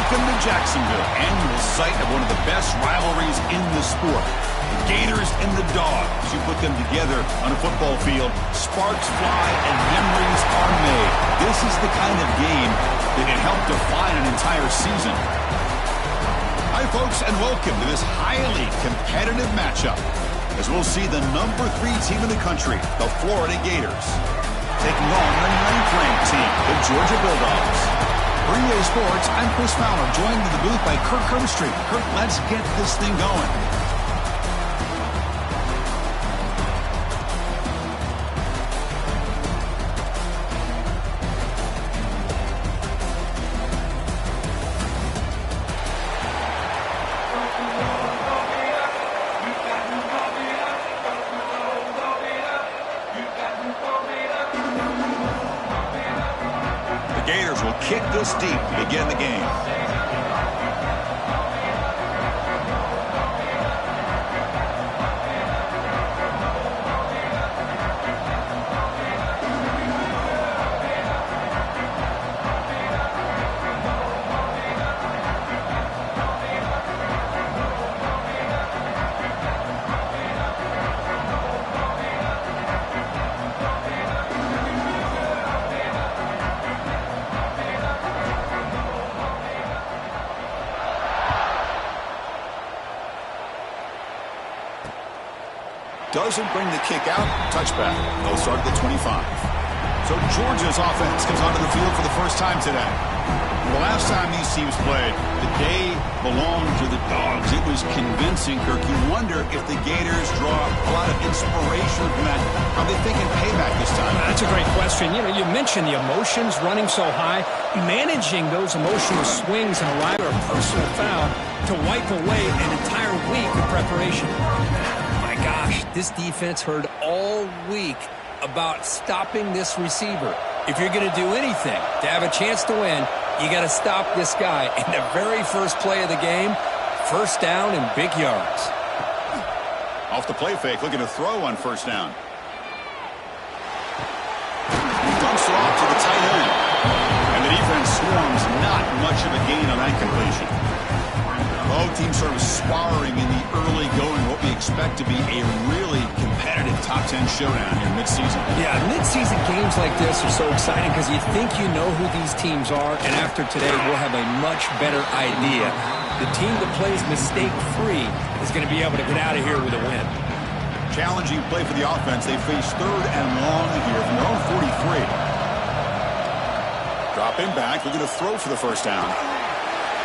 Welcome to Jacksonville, annual site of one of the best rivalries in the sport. The Gators and the Dogs. You put them together on a football field, sparks fly and memories are made. This is the kind of game that can help define an entire season. Hi, folks, and welcome to this highly competitive matchup, as we'll see the #3 team in the country, the Florida Gators, taking on the 9th-ranked team, the Georgia Bulldogs. For EA Sports, I'm Chris Fowler, joined in the booth by Kirk Herbstreit. Kirk, let's get this thing going. Gators will kick this deep to begin the game. Doesn't bring the kick out. Touchback. They'll start at the 25. So Georgia's offense comes onto the field for the first time today. The last time these teams played, the day belonged to the Dogs. It was convincing, Kirk. You wonder if the Gators draw a lot of inspiration from that. Are they thinking payback this time? That's a great question. You know, you mentioned the emotions running so high. Managing those emotional swings and allowing a personal foul to wipe away an entire week of preparation. Gosh, this defense heard all week about stopping this receiver. If you're going to do anything to have a chance to win, you got to stop this guy. In the very first play of the game, first down and big yards. Off the play fake, looking to throw on first down. He dumps it off to the tight end. And the defense swarms, not much of a gain on that completion. Both teams sort of sparring in the early going, what we expect to be a really competitive top 10 showdown here mid-season. Yeah, mid-season games like this are so exciting because you think you know who these teams are, and after today we'll have a much better idea. The team that plays mistake-free is going to be able to get out of here with a win. Challenging play for the offense. They face 3rd and long here from their own 43. Dropping back, looking to throw for the first down.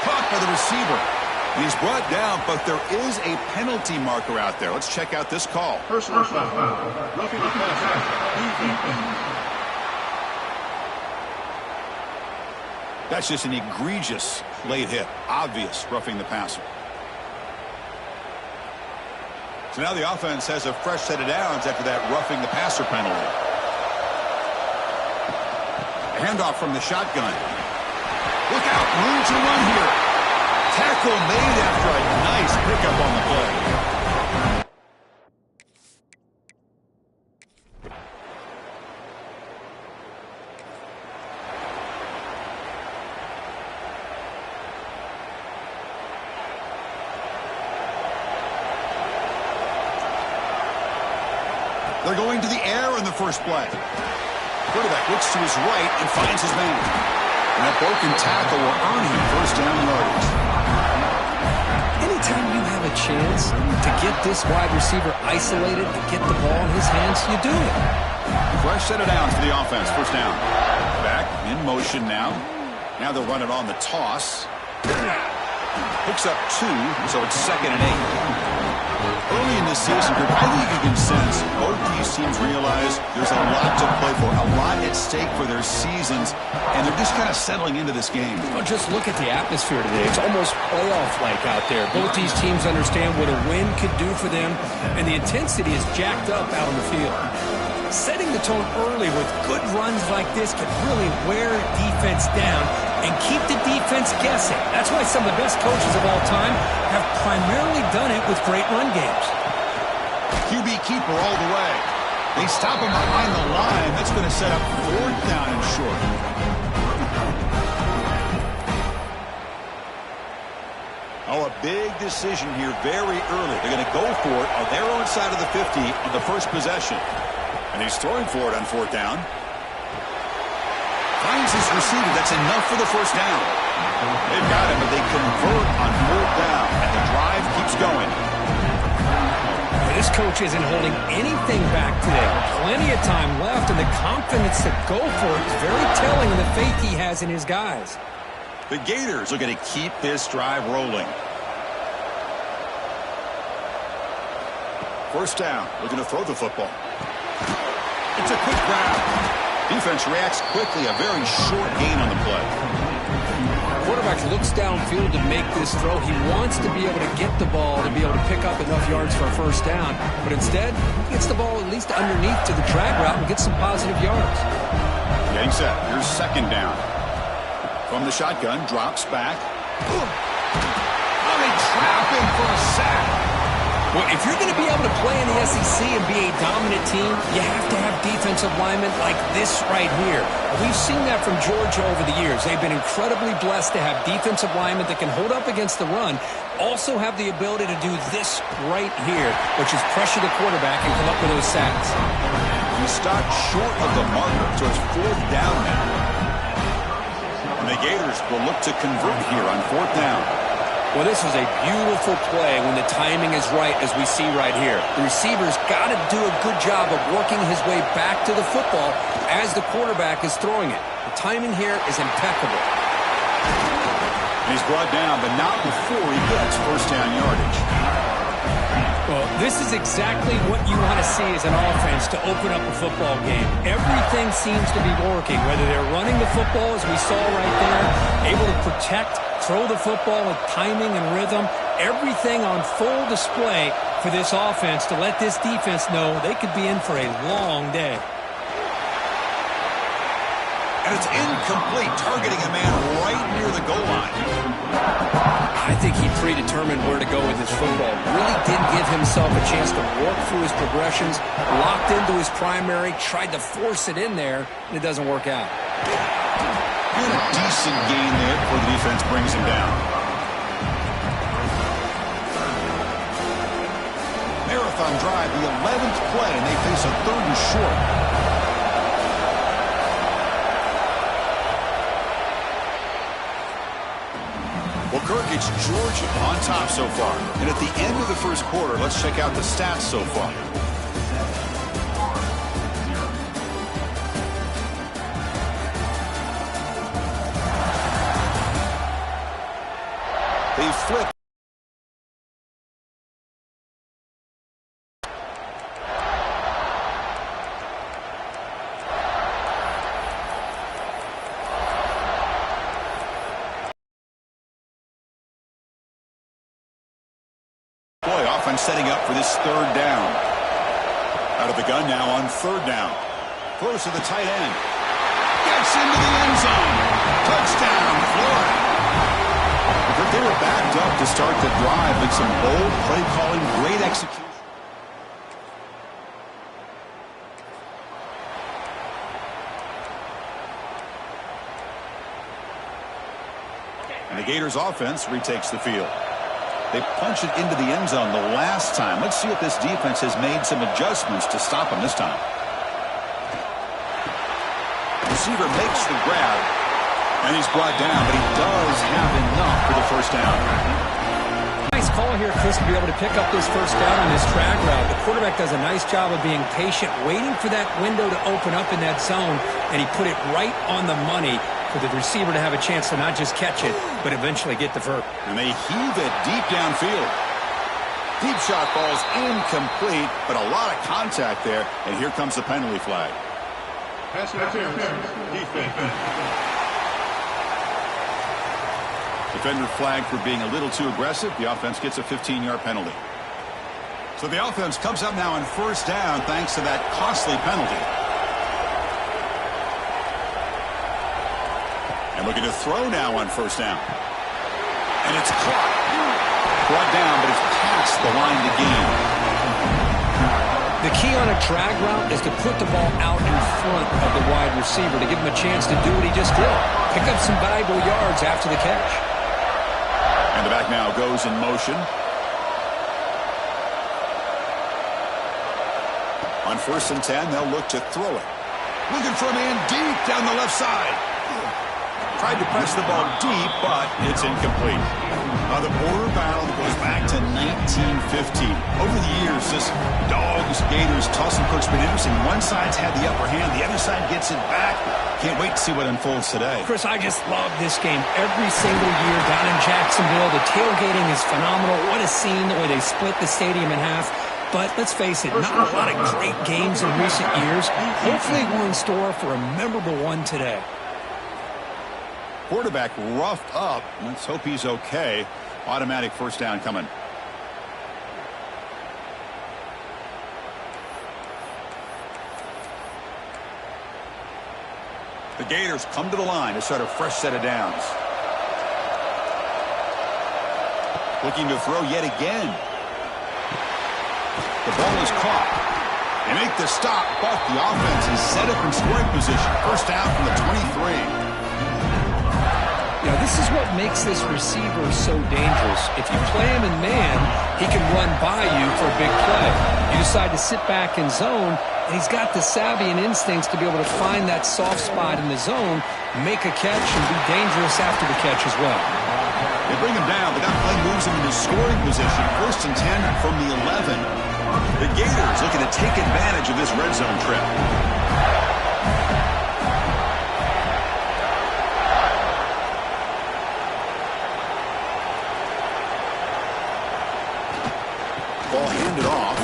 Caught by the receiver. He's brought down, but there is a penalty marker out there. Let's check out this call. Personal foul. Roughing the passer. That's just an egregious late hit. Obvious roughing the passer. So now the offense has a fresh set of downs after that roughing the passer penalty. A handoff from the shotgun. Look out, room to run here. Tackle made after a nice pickup on the play. They're going to the air in the first play. Quarterback looks to his right and finds his man. And that broken tackle will earn him first down yardage. Anytime you have a chance to get this wide receiver isolated, to get the ball in his hands, you do it. Fresh set of downs for the offense. First down. Back in motion now. Now they'll run it on the toss. Picks up 2, so it's 2nd and 8. Early in this season, I think you can sense both these teams realize there's a lot to play for, a lot at stake for their seasons, and they're just kind of settling into this game. Well, just look at the atmosphere today. It's almost playoff-like out there. Both these teams understand what a win could do for them, and the intensity is jacked up out on the field. Setting the tone early with good runs like this can really wear defense down and keep the defense guessing. That's why some of the best coaches of all time have primarily done it with great run games. QB keeper all the way. They stop him behind the line. That's going to set up 4th down and short. Oh, a big decision here very early. They're going to go for it on their own side of the 50 on the first possession. And he's throwing for it on fourth down. Finds his receiver. That's enough for the first down. They've got him, but they convert on fourth down, and the drive keeps going. This coach isn't holding anything back today. Plenty of time left, and the confidence to go for it is very telling of the faith he has in his guys. The Gators are going to keep this drive rolling. First down. Looking to throw the football. It's a quick grab. Defense reacts quickly. A very short gain on the play. Quarterback looks downfield to make this throw. He wants to be able to get the ball to be able to pick up enough yards for a first down. But instead, he gets the ball at least underneath to the drag route and gets some positive yards. Getting set. Here's second down. From the shotgun, drops back. Oh, they trap him for a sack. Well, if you're going to be able to play in the SEC and be a dominant team, you have to have defensive linemen like this right here. We've seen that from Georgia over the years. They've been incredibly blessed to have defensive linemen that can hold up against the run, also have the ability to do this right here, which is pressure the quarterback and come up with those sacks. He stopped short of the marker, so it's fourth down now. And the Gators will look to convert here on fourth down. Well, this is a beautiful play when the timing is right, as we see right here. The receiver's got to do a good job of working his way back to the football as the quarterback is throwing it. The timing here is impeccable. He's brought down, but not before he gets first down yardage. Well, this is exactly what you want to see as an offense to open up a football game. Everything seems to be working, whether they're running the football, as we saw right there, able to protect, throw the football with timing and rhythm, everything on full display for this offense to let this defense know they could be in for a long day. And it's incomplete, targeting a man right near the goal line. I think he predetermined where to go with his football. Really didn't give himself a chance to work through his progressions, locked into his primary, tried to force it in there, and it doesn't work out. And a decent gain there before the defense brings him down. Marathon drive, the 11th play, and they face a third and short. Well, Kirk, it's Georgia on top so far. And at the end of the first quarter, let's check out the stats so far. They flip. Offense setting up for this third down. Out of the gun now on third down. Throws to the tight end. Gets into the end zone. Touchdown, Florida. But they were backed up to start the drive with some bold play calling, great execution. And the Gators offense retakes the field. They punch it into the end zone the last time. Let's see if this defense has made some adjustments to stop him this time. Receiver makes the grab, and he's brought down, but he does have enough for the first down. Nice call here, Chris, to be able to pick up this first down on this drag route. The quarterback does a nice job of being patient, waiting for that window to open up in that zone, and he put it right on the money for the receiver to have a chance to not just catch it, but eventually get the vert. And they heave it deep downfield. Deep shot ball's incomplete, but a lot of contact there, and here comes the penalty flag. Pass interference, defense. Defender flagged for being a little too aggressive. The offense gets a 15-yard penalty. So the offense comes up now on first down thanks to that costly penalty. And looking to throw now on first down. And it's caught. Brought down, but it's past the line to gain. The key on a drag route is to put the ball out in front of the wide receiver to give him a chance to do what he just did. Pick up some valuable yards after the catch. And the back now goes in motion. On 1st and 10, they'll look to throw it. Looking for a man deep down the left side. Tried to press the ball deep, but it's incomplete. The border battle goes back to 1915. Over the years, this Dogs, Gators, tussle cook's been interesting. One side's had the upper hand. The other side gets it back. Can't wait to see what unfolds today. Chris, I just love this game. Every single year down in Jacksonville, the tailgating is phenomenal. What a scene, the way they split the stadium in half. But let's face it, not a lot of great games in recent years. Hopefully we're in store for a memorable one today. Quarterback roughed up. Let's hope he's okay. Automatic first down coming. The Gators come to the line to start a fresh set of downs. Looking to throw yet again. The ball is caught. They make the stop, but the offense is set up in scoring position. First down from the 23. Yeah, this is what makes this receiver so dangerous. If you play him in man, he can run by you for a big play. You decide to sit back in zone, and he's got the savvy and instincts to be able to find that soft spot in the zone, make a catch, and be dangerous after the catch as well. They bring him down, but that play moves him into scoring position. 1st and 10 from the 11. The Gators looking to take advantage of this red zone trip. Ball handed off.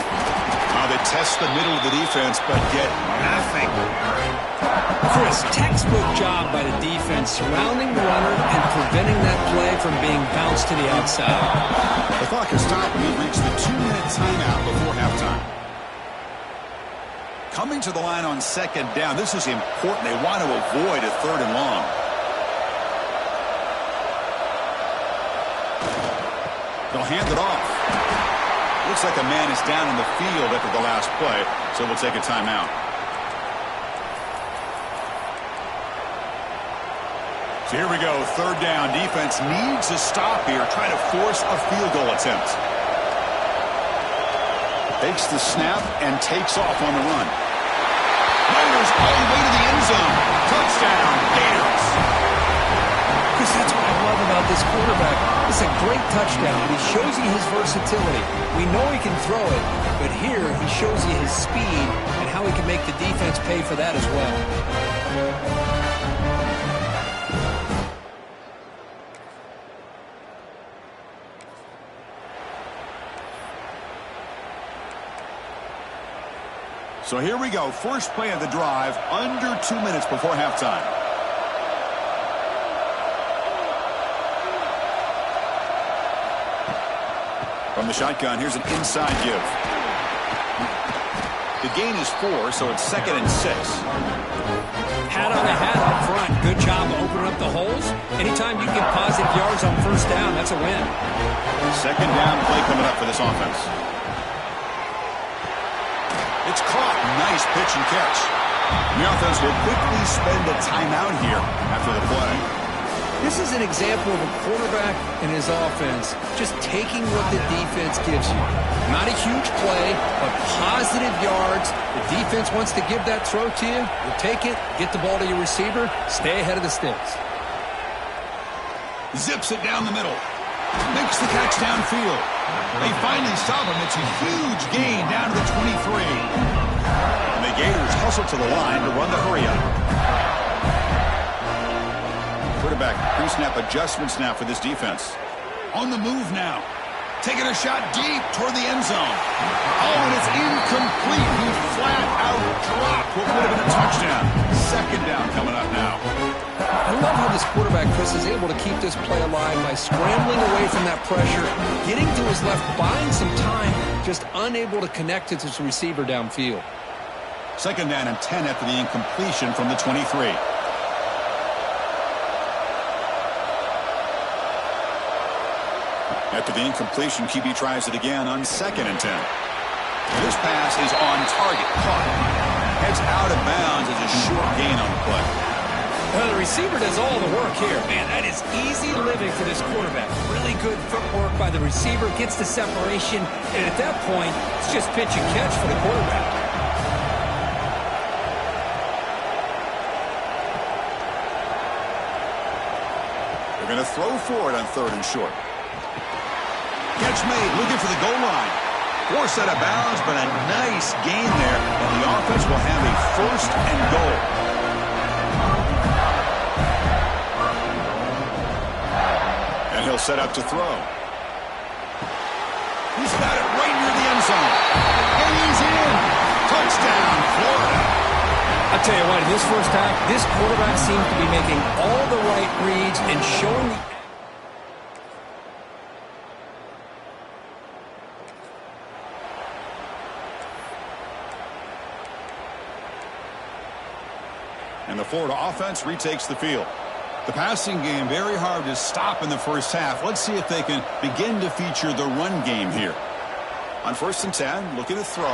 Now they test the middle of the defense, but get nothing. Chris, textbook job by the defense surrounding the runner and preventing that play from being bounced to the outside. The clock has stopped and we've reached the 2-minute timeout before halftime. Coming to the line on 2nd down. This is important. They want to avoid a 3rd and long. They'll hand it off. Looks like a man is down in the field after the last play, so we'll take a timeout. So here we go, 3rd down. Defense needs a stop here, trying to force a field goal attempt. Takes the snap and takes off on the run. Gators all the way to the end zone. Touchdown, Gators. Chris, that's what I love about this quarterback. It's a great touchdown. He shows you his versatility. We know he can throw it, but here he shows you his speed and how he can make the defense pay for that as well. So here we go. First play of the drive, under 2 minutes before halftime. From the shotgun, here's an inside give. The gain is 4, so it's 2nd and 6. Hat on a hat up front. Good job opening up the holes. Anytime you get positive yards on 1st down, that's a win. 2nd down play coming up for this offense. It's caught. Nice pitch and catch. The offense will quickly spend a timeout here after the play. This is an example of a quarterback and his offense just taking what the defense gives you. Not a huge play, but positive yards. The defense wants to give that throw to you. You take it, get the ball to your receiver, stay ahead of the sticks. Zips it down the middle. Makes the catch downfield. They finally stop him. It's a huge gain down to the 23. And the Gators hustle to the line to run the hurry-up. Quarterback pre-snap adjustments now for this defense. On the move now. Taking a shot deep toward the end zone. Oh, and it's incomplete. He flat out dropped what would have been a touchdown. 2nd down coming up now. I love how this quarterback, Chris, is able to keep this play alive by scrambling away from that pressure, getting to his left, buying some time, just unable to connect it to his receiver downfield. 2nd down and 10 after the incompletion from the 23. After the incompletion, QB tries it again on 2nd and 10. This pass is on target. Caught. Heads out of bounds as a short gain on the play. The receiver does all the work here. Man, that is easy living for this quarterback. Really good footwork by the receiver, gets the separation, and at that point, it's just pitch and catch for the quarterback. They're going to throw for it on 3rd and short. Catch made, looking for the goal line. Forced out of bounds, but a nice gain there, and the offense will have a 1st and goal. And he'll set up to throw. He's got it right near the end zone. And he's in. Touchdown, Florida. I'll tell you what, in this first half, this quarterback seems to be making all the right reads and showing the... And the Florida offense retakes the field. The passing game very hard to stop in the first half. Let's see if they can begin to feature the run game here. On 1st and 10, looking to throw.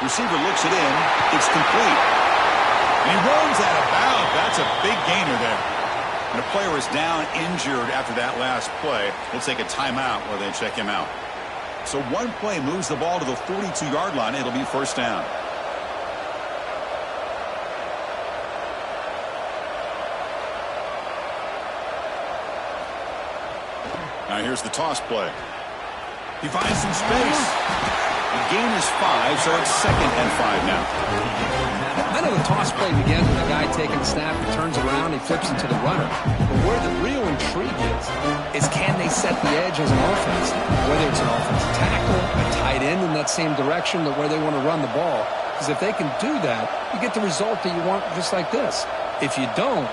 Receiver looks it in. It's complete. And he runs out of bounds. That's a big gainer there. And the player is down injured after that last play. We'll take a timeout while they check him out. So one play moves the ball to the 42-yard line. It'll be 1st down. Now here's the toss play. He finds some space. The gain is 5, so it's 2nd and 5 now. I know the toss play begins with a guy taking the snap, he turns around, he flips it to the runner. But where the real intrigue is can they set the edge as an offense? Whether it's an offensive tackle, a tight end in that same direction, to where they want to run the ball. Because if they can do that, you get the result that you want just like this. If you don't,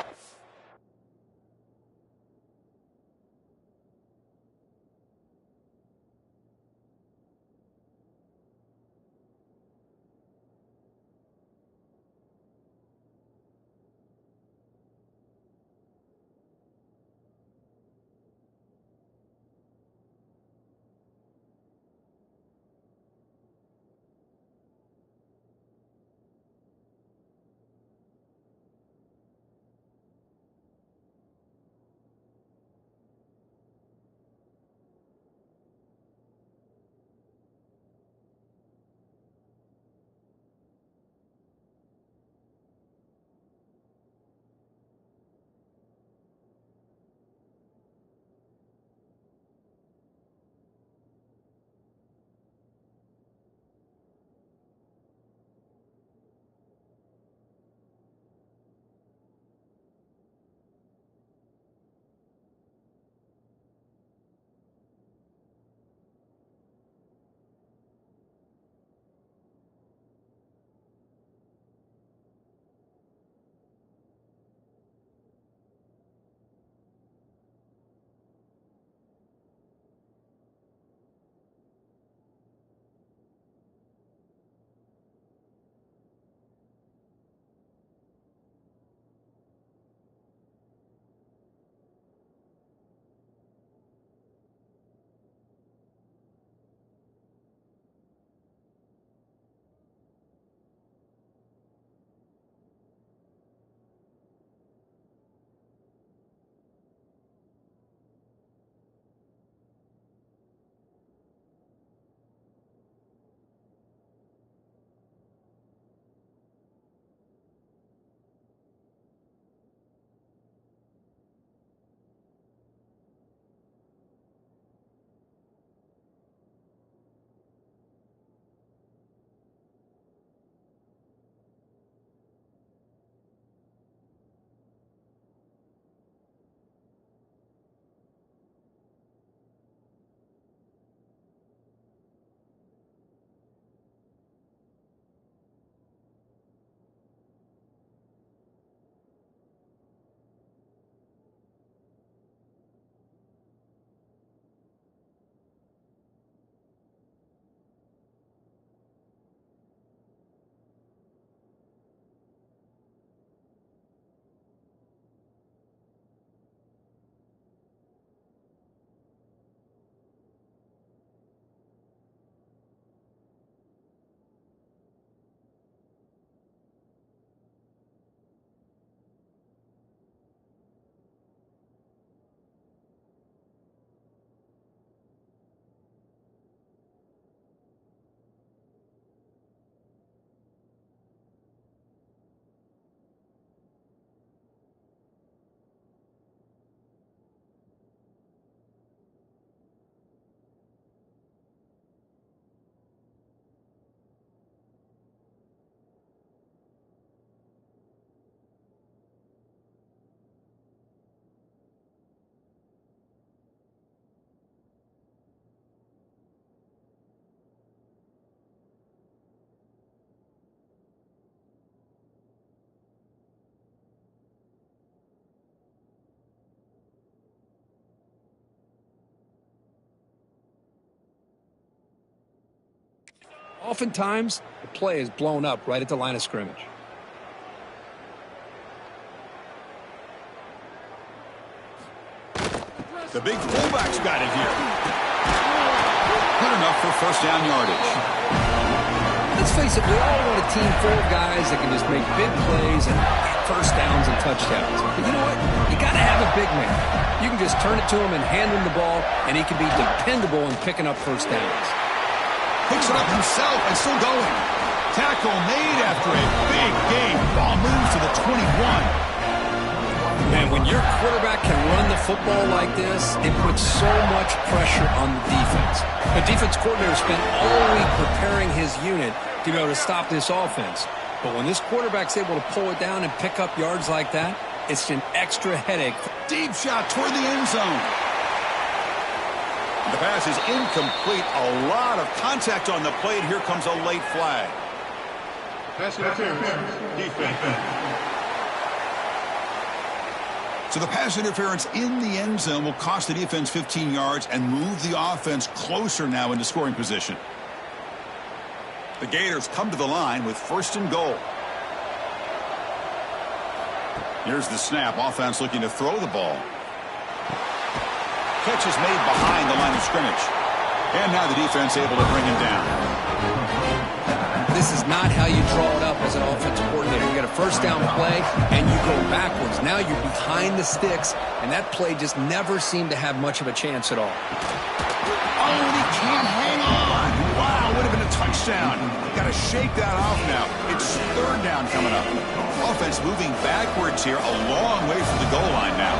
Oftentimes, the play is blown up right at the line of scrimmage. The big fullback's got it here. Good enough for first down yardage. Let's face it, we all want a team full of guys that can just make big plays and get first downs and touchdowns. But you know what? You got to have a big man. You can just turn it to him and hand him the ball, and he can be dependable in picking up first downs. Picks it up himself and still going. Tackle made after a big gain. Ball moves to the 21. Man, when your quarterback can run the football like this, it puts so much pressure on the defense. The defense coordinator spent all week preparing his unit to be able to stop this offense. But when this quarterback's able to pull it down and pick up yards like that, it's an extra headache. Deep shot toward the end zone. The pass is incomplete. A lot of contact on the play, and here comes a late flag. Pass interference. Defense. So the pass interference in the end zone will cost the defense 15 yards and move the offense closer now into scoring position. The Gators come to the line with first and goal. Here's the snap. Offense looking to throw the ball. Catch is made behind the line of scrimmage. And now the defense able to bring him down. This is not how you draw it up as an offensive coordinator. You got a first down play, and you go backwards. Now you're behind the sticks, and that play just never seemed to have much of a chance at all. Oh, and he can't hang on. Wow, would have been a touchdown. Got to shake that off now. It's third down coming up. Offense moving backwards here, a long way from the goal line now.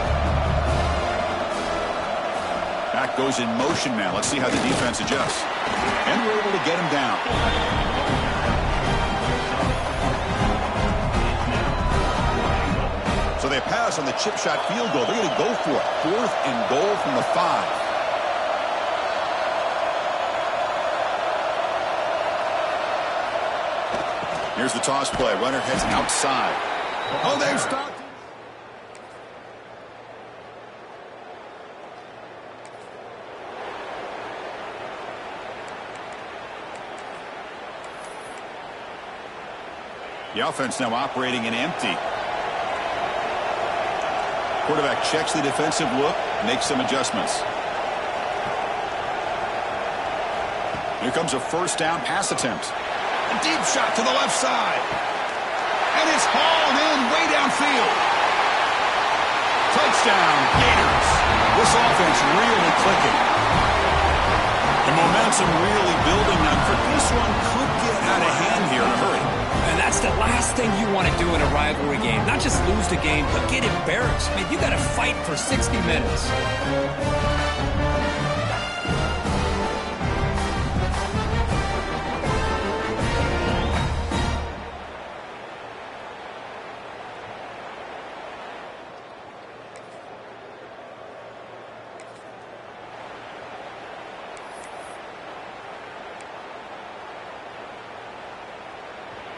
Back goes in motion now. Let's see how the defense adjusts. And we're able to get him down. So they pass on the chip shot field goal. They're going to go for it. Fourth and goal from the 5. Here's the toss play. Runner heads outside. Oh, they've stopped. The offense now operating in empty. Quarterback checks the defensive look, makes some adjustments. Here comes a first down pass attempt. A deep shot to the left side. And it's hauled in way downfield. Touchdown, Gators. This offense really clicking. The momentum really building now. This one could get out of hand here in a hurry. And that's the last thing you want to do in a rivalry game. Not just lose the game, but get embarrassed. Man, you got to fight for 60 minutes.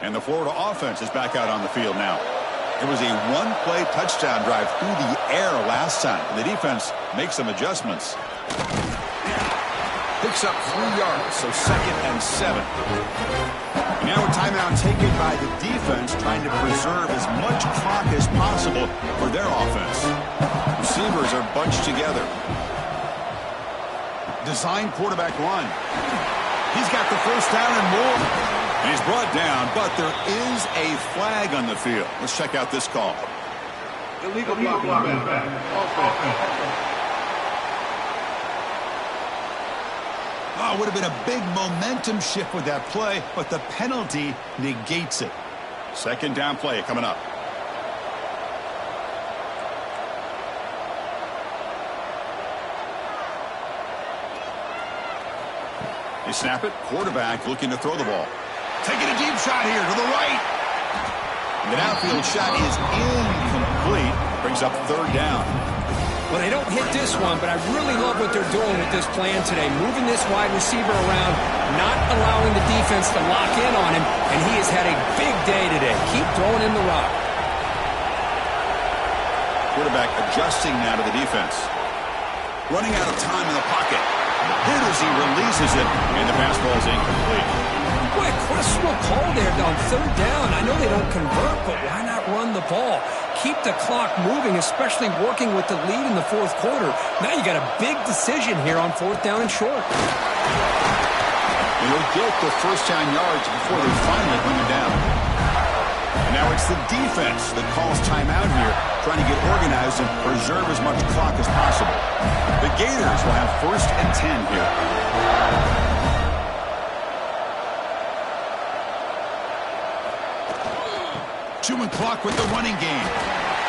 And the Florida offense is back out on the field now. It was a one-play touchdown drive through the air last time. And the defense makes some adjustments. Picks up 3 yards, so 2nd and 7. And now a timeout taken by the defense, trying to preserve as much clock as possible for their offense. Receivers are bunched together. Design quarterback run. He's got the first down and more. And he's brought down, but there is a flag on the field. Let's check out this call. Illegal blocking back. Oh, would have been a big momentum shift with that play, but the penalty negates it. Second down play coming up. They snap it. Quarterback looking to throw the ball. Taking a deep shot here to the right. And the downfield shot is incomplete. Brings up third down. Well, they don't hit this one, but I really love what they're doing with this plan today. Moving this wide receiver around, not allowing the defense to lock in on him, and he has had a big day today. Keep throwing him the rock. Quarterback adjusting now to the defense. Running out of time in the pocket. Hit as he releases it, and the pass ball is incomplete. Boy, a questionable call there on third down. I know they don't convert, but why not run the ball? Keep the clock moving, especially working with the lead in the fourth quarter. Now you got a big decision here on fourth down and short. They'll get the first down yards before they finally bring it down. And now it's the defense that calls timeout here, trying to get organized and preserve as much clock as possible. The Gators will have first and 10 here. Chewing clock with the running game.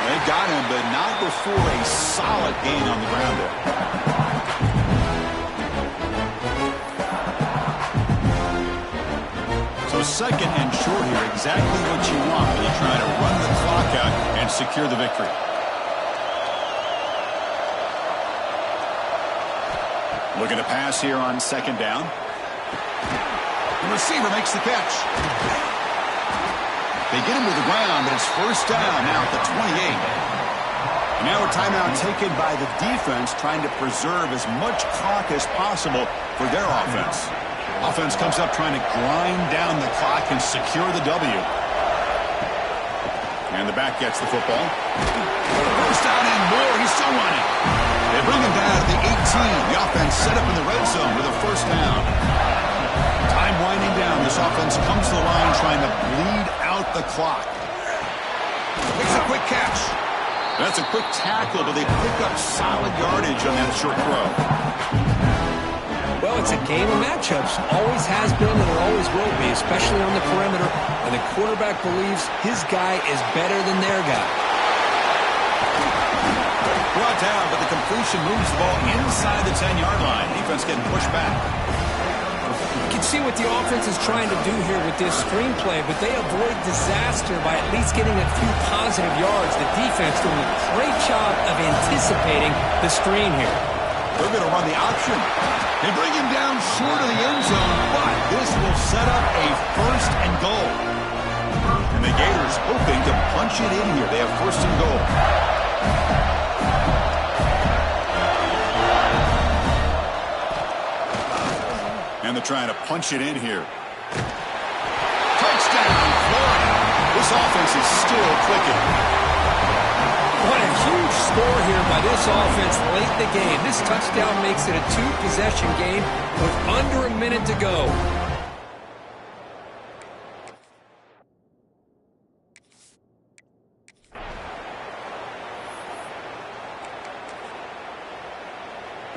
They got him, but not before a solid gain on the ground there. So second and short here, exactly what you want when you're trying to run the clock out and secure the victory. Looking to pass here on second down. The receiver makes the catch. They get him to the ground, but it's first down now at the 28. And now a timeout taken by the defense, trying to preserve as much clock as possible for their offense. Offense comes up trying to grind down the clock and secure the W. And the back gets the football. First down and more. He's still running. They bring him down to the 18. The offense set up in the red zone with a first down. Time winding down. This offense comes to the line trying to bleed out the clock. Makes a quick catch. That's a quick tackle, but they pick up solid yardage on that short throw. Well, it's a game of matchups. Always has been and it always will be, especially on the perimeter. And the quarterback believes his guy is better than their guy. Brought down, but the completion moves the ball inside the 10-yard line. Defense getting pushed back. You can see what the offense is trying to do here with this screenplay, but they avoid disaster by at least getting a few positive yards. The defense doing a great job of anticipating the screen here. They're going to run the option. They bring him down short of the end zone, but this will set up a first and goal. And the Gators hoping to punch it in here. They have first and goal. And they're trying to punch it in here. Touchdown, Florida. This offense is still clicking. What a huge score here by this offense late in the game. This touchdown makes it a two-possession game with under a minute to go.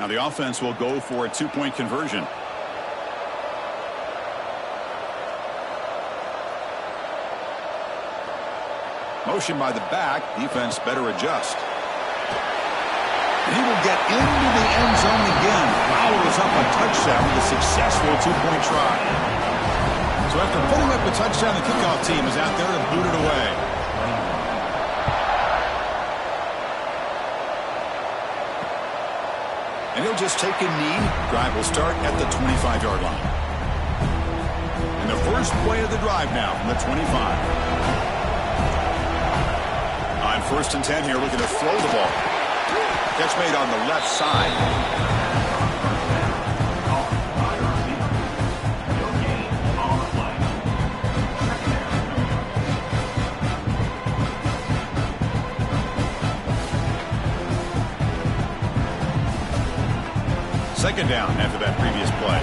Now the offense will go for a two-point conversion. Motion by the back. Defense better adjust. And he will get into the end zone again. Follows up a touchdown with a successful two-point try. So after putting up a touchdown, the kickoff team is out there to boot it away. And he'll just take a knee. Drive will start at the 25-yard line. And the first play of the drive now from the 25. On first and 10 here, looking to throw the ball. Catch made on the left side. Second down after that previous play.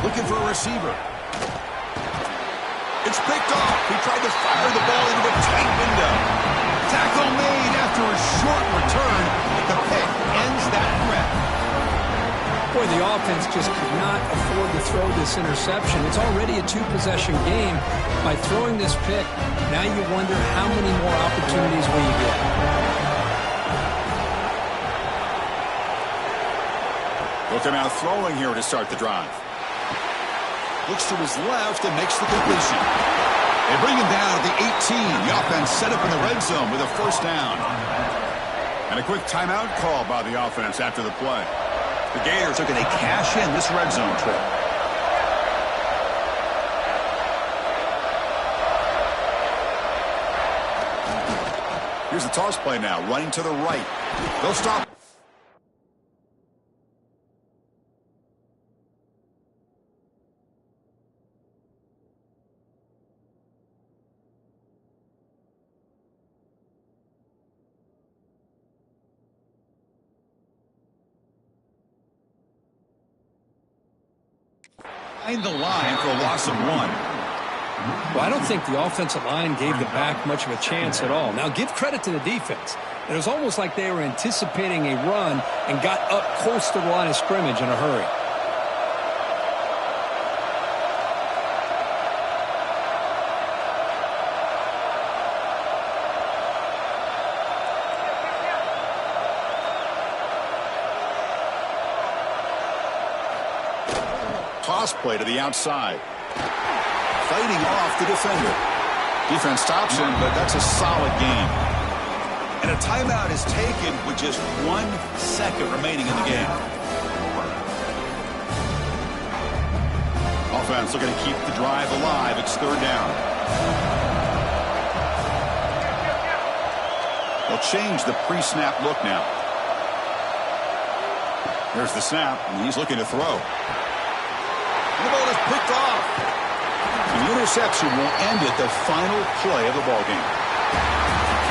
Looking for a receiver. It's picked off. He tried to fire the ball into a tight window. Tackle made after a short return. The pick ends that threat. Boy, the offense just could not afford to throw this interception. It's already a two-possession game. By throwing this pick, now you wonder how many more opportunities will you get. Look him out throwing here to start the drive. Looks to his left and makes the completion. They bring him down at the 18. The offense set up in the red zone with a first down. And a quick timeout call by the offense after the play. The Gators looking to cash in this red zone trip. Here's the toss play now, running to the right. They'll stop. Behind the line for a loss of 1. Well, I don't think the offensive line gave the back much of a chance at all. Now, give credit to the defense. It was almost like they were anticipating a run and got up close to the line of scrimmage in a hurry. Toss play to the outside. Fighting off the defender. Defense stops him, but that's a solid game. And a timeout is taken with just 1 second remaining in the game. Offense looking to keep the drive alive. It's 3rd down. They'll change the pre-snap look now. There's the snap, and he's looking to throw. The ball is picked off. The interception will end at the final play of the ballgame.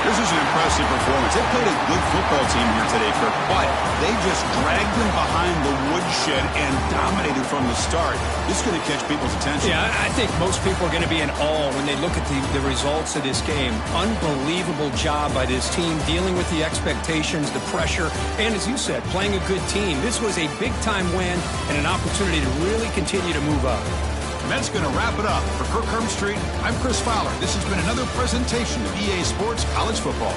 This is an impressive performance. They played a good football team here today, Kirk, but they just dragged them behind the woodshed and dominated from the start. This is going to catch people's attention. Yeah, I think most people are going to be in awe when they look at the results of this game. Unbelievable job by this team dealing with the expectations, the pressure, and as you said, playing a good team. This was a big-time win and an opportunity to really continue to move up. And that's going to wrap it up. For Kirk Street, I'm Chris Fowler. This has been another presentation of EA Sports College Football.